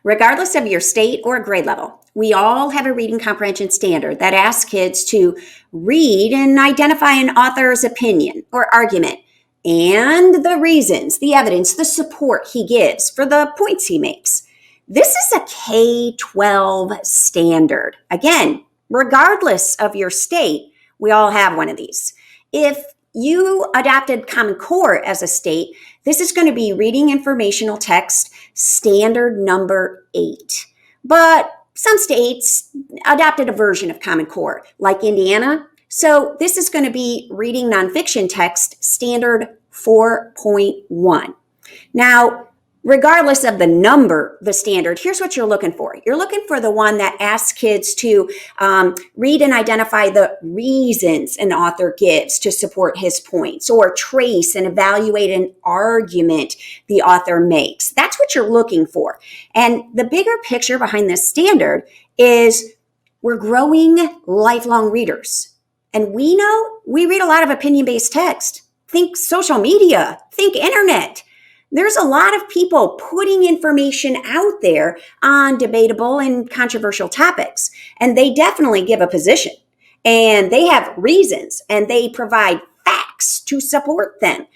Regardless of your state or grade level, we all have a reading comprehension standard that asks kids to read and identify an author's opinion or argument and the reasons, the evidence, the support he gives for the points he makes. This is a K-12 standard. Again, regardless of your state, we all have one of these. If you adopted Common Core as a state, this is going to be Reading Informational Text Standard number 8. But some states adopted a version of Common Core, like Indiana. So this is going to be Reading Nonfiction Text Standard 4.1. Now, regardless of the number, the standard, here's what you're looking for. You're looking for the one that asks kids to read and identify the reasons an author gives to support his points, or trace and evaluate an argument the author makes. That's what you're looking for. And the bigger picture behind this standard is we're growing lifelong readers. And we know we read a lot of opinion-based text. Think social media, think internet. There's a lot of people putting information out there on debatable and controversial topics, and they definitely give a position, and they have reasons, and they provide facts to support them.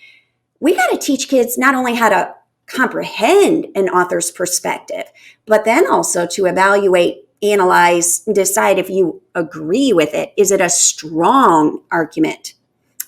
We got to teach kids not only how to comprehend an author's perspective, but then also to evaluate, analyze, decide if you agree with it. Is it a strong argument?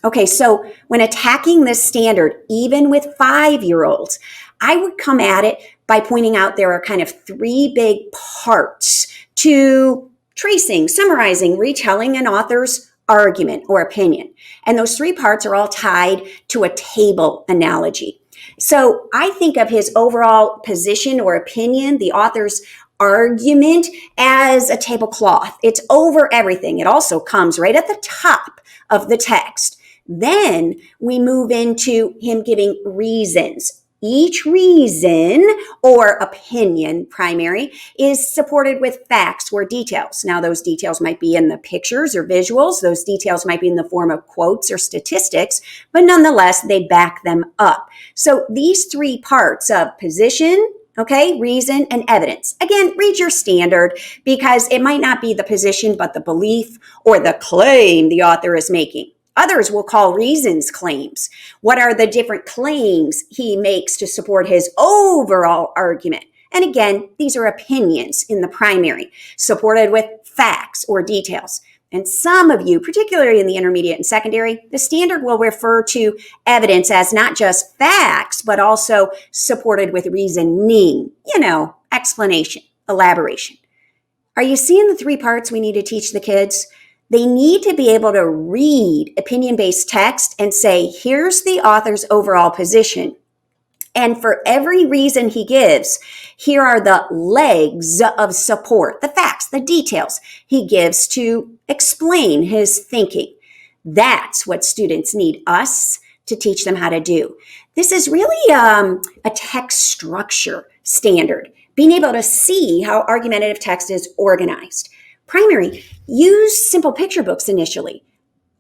Okay, so when attacking this standard, even with 5-year-olds, I would come at it by pointing out there are kind of 3 big parts to tracing, summarizing, retelling an author's argument or opinion. And those 3 parts are all tied to a table analogy. So I think of his overall position or opinion, the author's argument, as a tablecloth. It's over everything. It also comes right at the top of the text. Then we move into him giving reasons. Each reason or opinion, primary, is supported with facts or details. Now, those details might be in the pictures or visuals. Those details might be in the form of quotes or statistics, but nonetheless, they back them up. So these 3 parts of position, okay, reason, and evidence. Again, read your standard, because it might not be the position, but the belief or the claim the author is making. Others will call reasons claims. What are the different claims he makes to support his overall argument? And again, these are opinions in the primary, supported with facts or details. And some of you, particularly in the intermediate and secondary, the standard will refer to evidence as not just facts, but also supported with reasoning, explanation, elaboration. Are you seeing the 3 parts we need to teach the kids? They need to be able to read opinion-based text and say, here's the author's overall position. And for every reason he gives, here are the legs of support, the facts, the details he gives to explain his thinking. That's what students need us to teach them how to do. This is really a text structure standard, being able to see how argumentative text is organized. Primary, use simple picture books initially.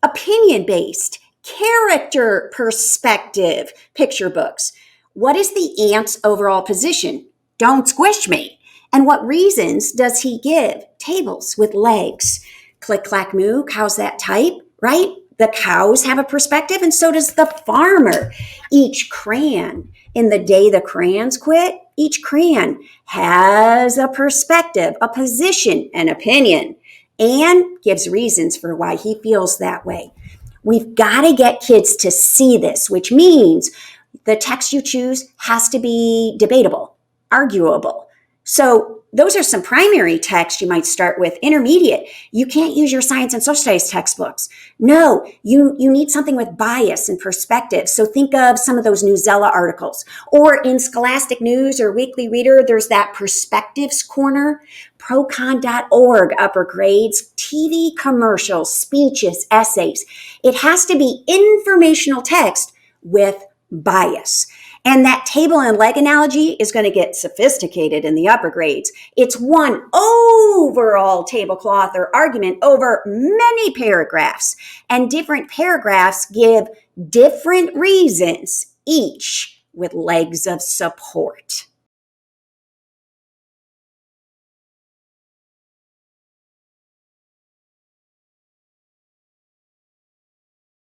Opinion-based, character perspective picture books. What is the ant's overall position? Don't squish me. And what reasons does he give? Tables with legs. Click, clack, moo, cows that type, right? The cows have a perspective, and so does the farmer. Each crayon, in the day the crayons quit, each crayon has a perspective, a position, an opinion, and gives reasons for why he feels that way. We've got to get kids to see this, which means the text you choose has to be debatable, arguable. So those are some primary texts you might start with. Intermediate, you can't use your science and social studies textbooks. No, you need something with bias and perspective. So think of some of those Newsela articles. Or in Scholastic News or Weekly Reader, there's that Perspectives Corner, procon.org, upper grades, TV commercials, speeches, essays. It has to be informational text with bias. And that table and leg analogy is going to get sophisticated in the upper grades. It's one overall tablecloth or argument over many paragraphs. And different paragraphs give different reasons, each with legs of support.